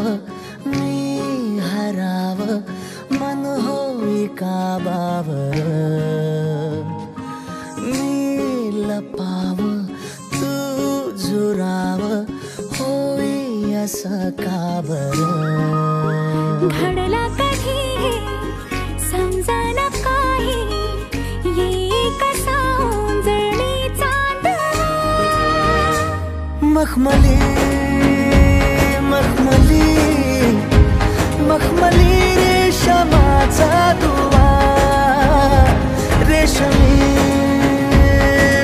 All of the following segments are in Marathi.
मी हराव मन होई काबावर मी लपाव तू झुराव होई असं का बरं घडला कधी समजना काही ये कसा उंजळी चांदवा मखमली मखमली मखमली रेशमाचा दुवा रेशमी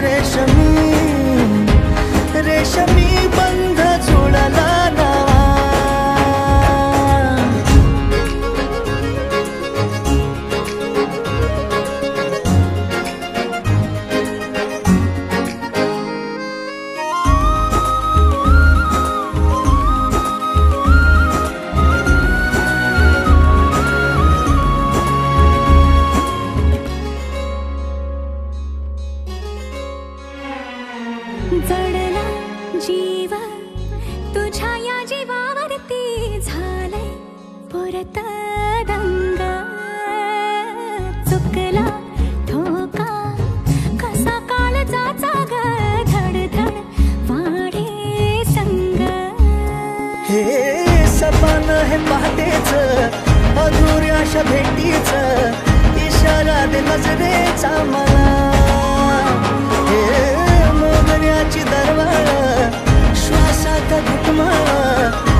रेशमी रेशमी बंध जुळला नवा जडला जीव तुझ्या या जीवावरती झालंय पुरत दंग चुकला ठोका कसा काळजाचा ग धडधड वाढे संग हे सपन हे पहाटेच अधुऱ्याशा भेटीच इशारा दे नजरेचा मला हे मोगऱ्याची दरवाळ श्वासात घुटमळ